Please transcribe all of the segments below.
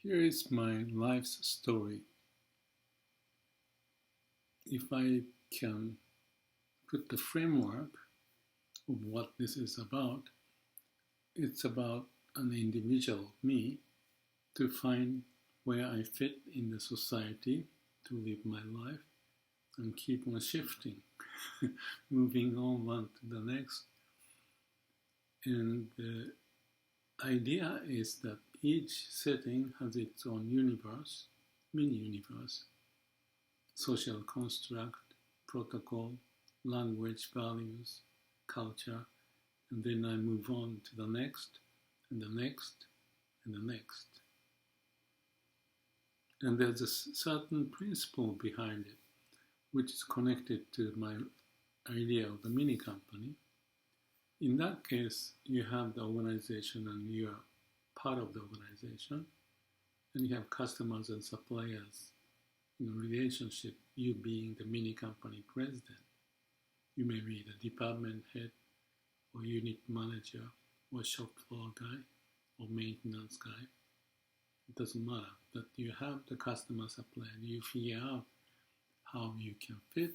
Here is my life's story. If I can put the framework of what this is about, it's about an individual me to find where I fit in the society to live my life and keep on shifting, moving on one to the next. And the idea is that each setting has its own universe, mini-universe, social construct, protocol, language, values, culture, and then I move on to the next, and the next, and the next. And there's a certain principle behind it, which is connected to my idea of the mini company. In that case, you have the organization and you are part of the organization, and you have customers and suppliers in a relationship, you being the mini company president. You may be the department head or unit manager or shop floor guy or maintenance guy. It doesn't matter, but you have the customer supply and you figure out how you can fit,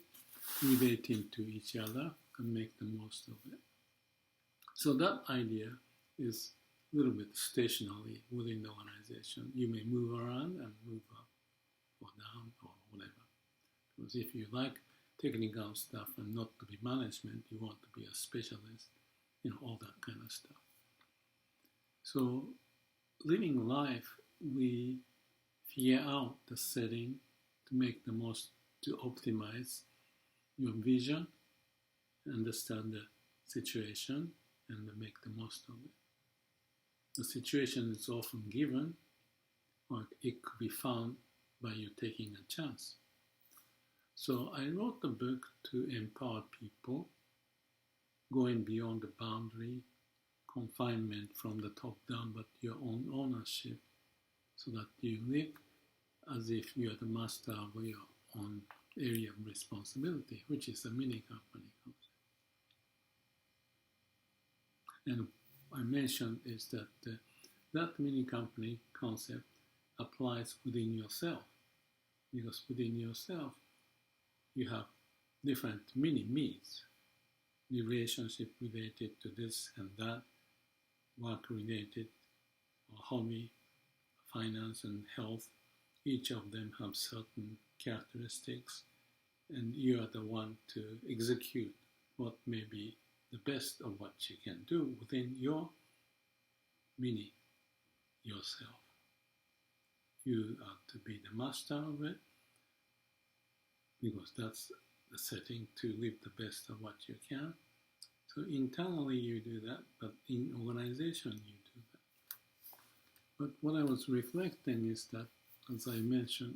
relating to each other and make the most of it. So that idea is a little bit stationary within the organization. You may move around and move up or down or whatever. Because if you like technical stuff and not to be management, you want to be a specialist, all that kind of stuff. So living life, we figure out the setting to make the most, to optimize your vision, understand the situation, and make the most of it. The situation is often given, or it could be found by you taking a chance. So I wrote the book to empower people, going beyond the boundary, confinement from the top down, but your own ownership, so that you live as if you are the master of your own area of responsibility, which is a mini company concept. And I mentioned is that that mini company concept applies within yourself, because within yourself you have different mini me's, relationship related to this and that, work related, or hobby, finance and health. Each of them have certain characteristics, and you are the one to execute what may be the best of what you can do within your mini yourself. You are to be the master of it, because that's the setting to live the best of what you can. So internally you do that, but in organization you do that. But what I was reflecting is that, as I mentioned,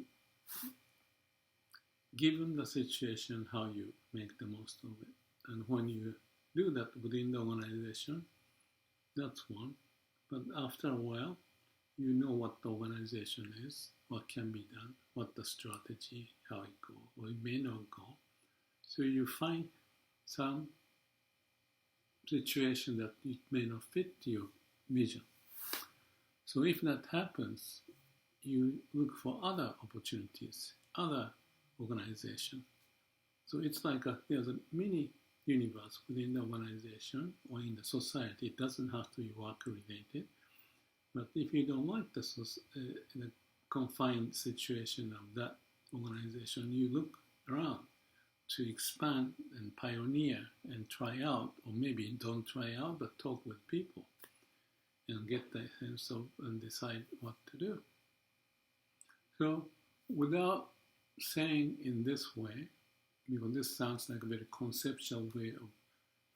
given the situation, how you make the most of it. And when you do that within the organization, that's one. But after a while, you know what the organization is, what can be done, what the strategy, how it goes, or it may not go. So you find some situation that it may not fit your vision. So if that happens, you look for other opportunities, other organizations. So it's like there's a mini universe within the organization or in the society. It doesn't have to be work related. But if you don't like the confined situation of that organization, you look around to expand and pioneer and try out, or maybe don't try out, but talk with people and get the sense of and decide what to do. So without saying in this way, because this sounds like a very conceptual way of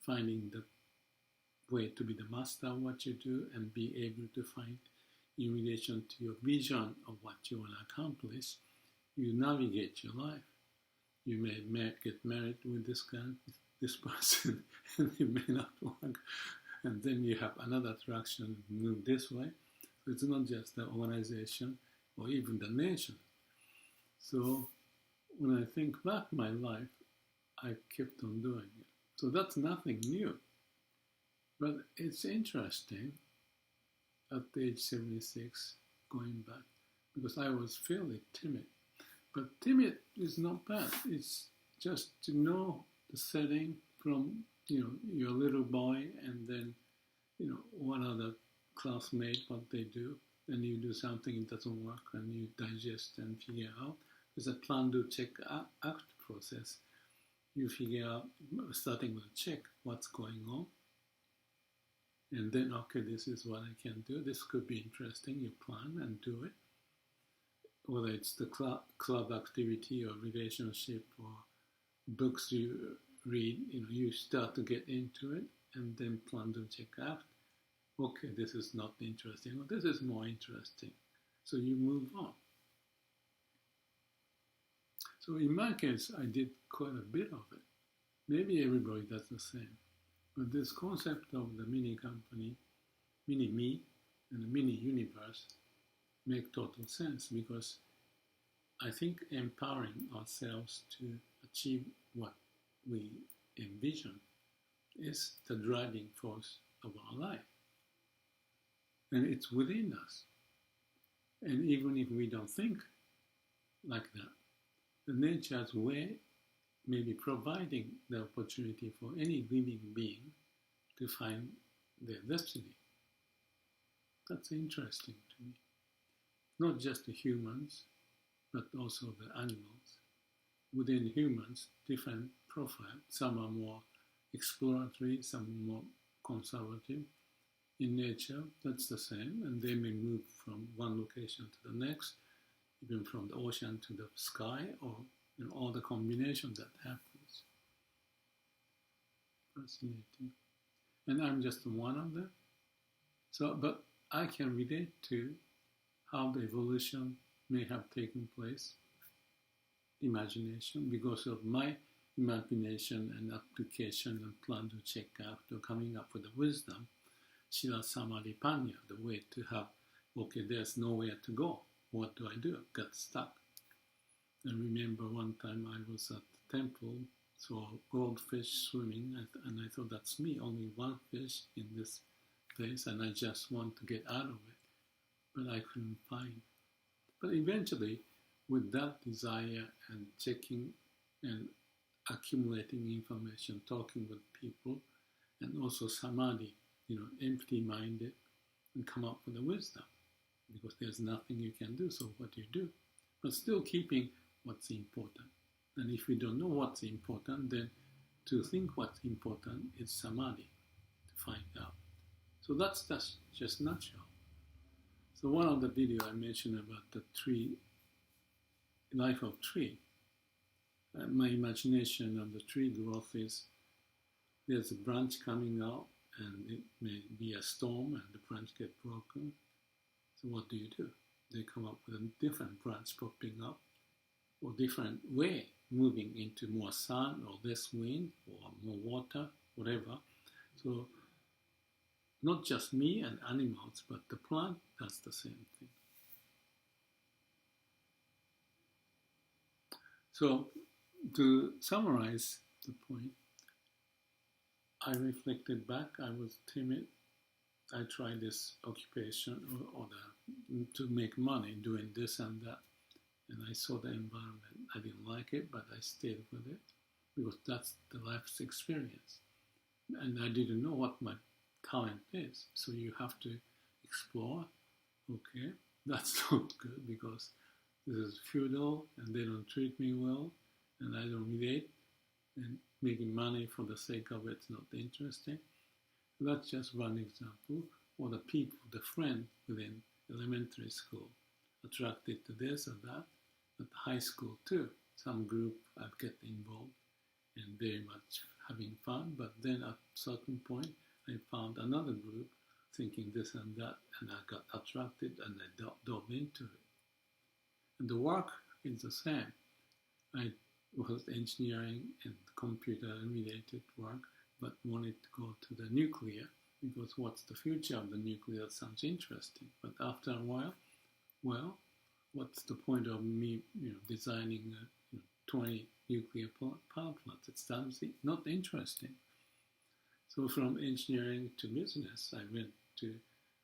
finding the way to be the master of what you do and be able to find in relation to your vision of what you want to accomplish, you navigate your life. You may get married with this person, and it may not work. And then you have another attraction, move this way. So it's not just the organization or even the nation. So when I think back my life, I kept on doing it. So that's nothing new. But it's interesting, at age 76, going back, because I was fairly timid. But timid is not bad. It's just to know the setting from, your little boy, and then, one other classmate, what they do, and you do something, it doesn't work, and you digest and figure out. There's a plan, do, check, act process. You figure out, starting with a check, what's going on. And then, okay, this is what I can do. This could be interesting. You plan and do it. Whether it's the club activity or relationship or books you read, you start to get into it, and then plan, do, check, act. Okay, this is not interesting, or this is more interesting. So you move on. So in my case, I did quite a bit of it. Maybe everybody does the same. But this concept of the mini company, mini me, and the mini universe make total sense, because I think empowering ourselves to achieve what we envision is the driving force of our life. And it's within us. And even if we don't think like that, the nature's way may be providing the opportunity for any living being to find their destiny. That's interesting to me. Not just the humans, but also the animals. Within humans, different profiles. Some are more exploratory, some are more conservative. In nature, that's the same, and they may move from one location to the next, even from the ocean to the sky, or all the combination that happens. Fascinating. And I'm just one of them. So, but I can relate to how the evolution may have taken place, imagination, because of my imagination and application and plan to check after coming up with the wisdom, Sila Samadhi Panna, the way to have, okay, there's nowhere to go. What do I do? Got stuck. I remember one time I was at the temple, saw goldfish swimming, and I thought, that's me, only one fish in this place, and I just want to get out of it. But I couldn't find. But eventually, with that desire and checking and accumulating information, talking with people, and also samadhi, empty-minded, and come up with the wisdom. Because there's nothing you can do, so what do you do? But still keeping what's important. And if we don't know what's important, then to think what's important is samadhi, to find out. So that's just natural. So one of the video I mentioned about the tree, life of tree, my imagination of the tree growth is there's a branch coming out, and it may be a storm, and the branch gets broken. So what do? They come up with a different branch popping up, or different way, moving into more sun, or less wind, or more water, whatever. So not just me and animals, but the plant does the same thing. So to summarize the point, I reflected back, I was timid. I tried this occupation to make money doing this and that. And I saw the environment. I didn't like it, but I stayed with it because that's the life's experience. And I didn't know what my talent is. So you have to explore. Okay, that's not good because this is feudal and they don't treat me well and I don't relate. And making money for the sake of it's not interesting. That's just one example. Or the people, the friend within elementary school, attracted to this or that. At high school too, some group I'd get involved and very much having fun. But then at a certain point, I found another group thinking this and that, and I got attracted and I dove into it. And the work is the same. I was engineering and computer-related work, but wanted to go to the nuclear because what's the future of the nuclear sounds interesting. But after a while, well, what's the point of me, designing 20 nuclear power plants? It sounds not interesting. So from engineering to business, I went to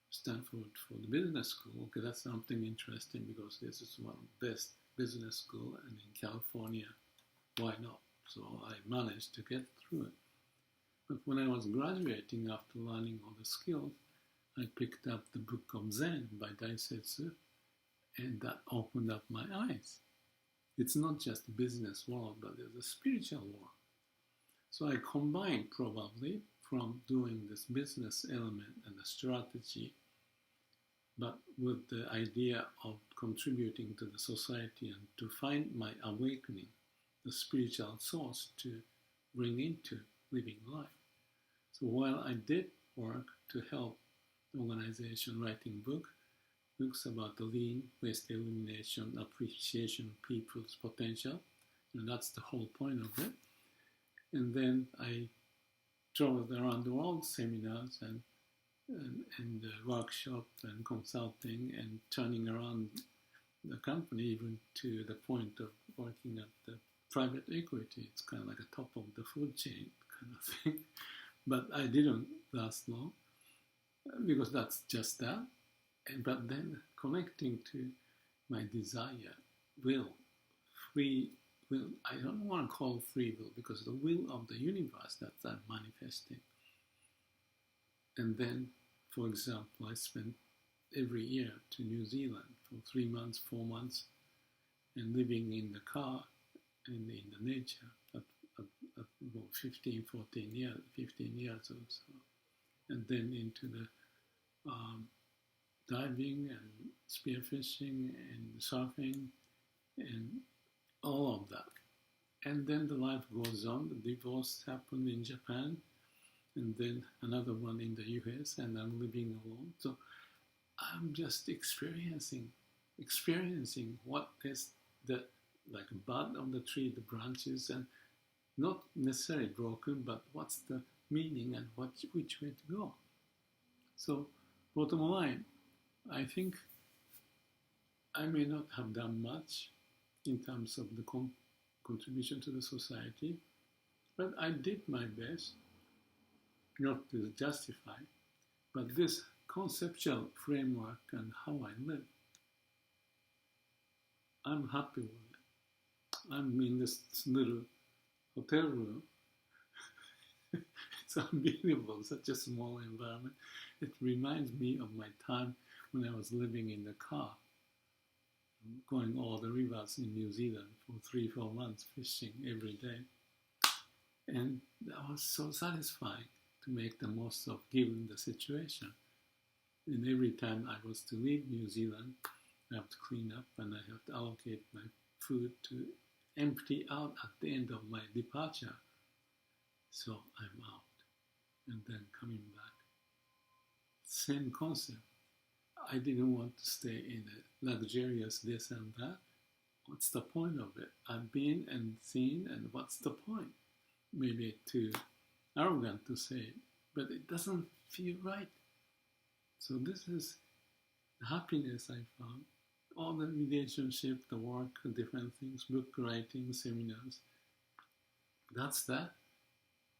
Stanford for the business school. Okay, that's something interesting because this is one of the best business school, and in California, why not? So I managed to get through it. But when I was graduating after learning all the skills, I picked up the book of Zen by Daisetsu, and that opened up my eyes. It's not just the business world, but there's a spiritual world. So I combined probably from doing this business element and the strategy, but with the idea of contributing to the society and to find my awakening, the spiritual source to bring into living life. So while I did work to help the organization writing books about the lean, waste elimination, appreciation of people's potential, and that's the whole point of it. And then I traveled around the world, seminars and workshop and consulting and turning around the company even to the point of working at the private equity. It's kind of like a top of the food chain kind of thing. But I didn't last long because that's just that. But then connecting to my desire, free will, I don't want to call free will because the will of the universe that I'm manifesting. And then, for example, I spent every year to New Zealand for 3 months, 4 months, and living in the car and in the nature at 15 years or so. And then into the diving and spearfishing and surfing and all of that. And then the life goes on. The divorce happened in Japan, and then another one in the US, and I'm living alone. So I'm just experiencing what is the like bud of the tree, the branches, and not necessarily broken, but what's the meaning and which way to go. So bottom line, I think I may not have done much in terms of the contribution to the society, but I did my best, not to justify, but this conceptual framework and how I live, I'm happy with it. I'm in this little hotel room. It's unbelievable, such a small environment. It reminds me of my time when I was living in the car, going all the rivers in New Zealand for 3-4 months, fishing every day. And that was so satisfying to make the most of given the situation. And every time I was to leave New Zealand, I have to clean up and I have to allocate my food to empty out at the end of my departure. So I'm out and then coming back. Same concept. I didn't want to stay in a luxurious this and that. What's the point of it? I've been and seen, and what's the point? Maybe too arrogant to say it, but it doesn't feel right. So this is the happiness I found. All the relationship, the work, different things, book writing, seminars. That's that.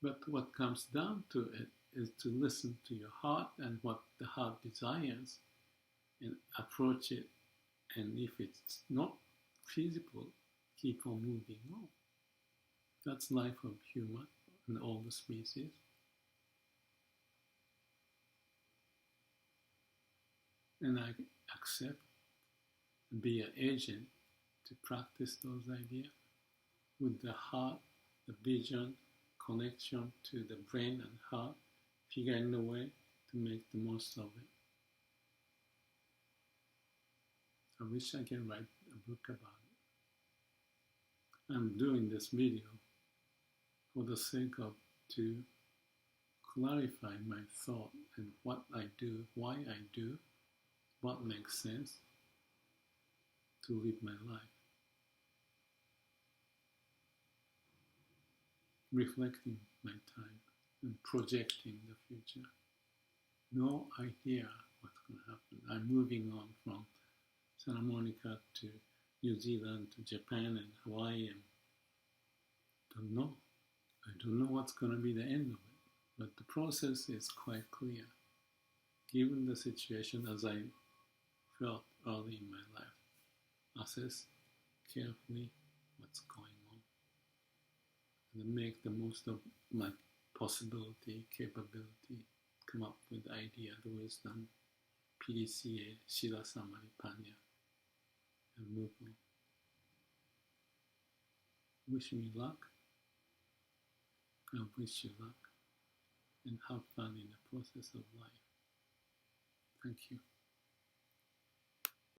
But what comes down to it is to listen to your heart and what the heart desires and approach it. And if it's not feasible, keep on moving on. That's life of human and all the species. And I accept and be an agent to practice those ideas with the heart, the vision, connection to the brain and heart, figuring a way to make the most of it. I wish I can write a book about it. I'm doing this video for the sake of to clarify my thought and what I do, why I do, what makes sense to live my life. Reflecting my time and projecting the future. No idea what's going to happen. I'm moving on from Santa Monica to New Zealand to Japan and Hawaii and don't know. I don't know what's going to be the end of it, but the process is quite clear. given the situation as I felt early in my life, assess carefully what's going on, and make the most of my possibility, capability, come up with the idea, the wisdom, PDCA, Sila Samadhi Panna, and move on. Wish me luck. I wish you luck, and have fun in the process of life. Thank you.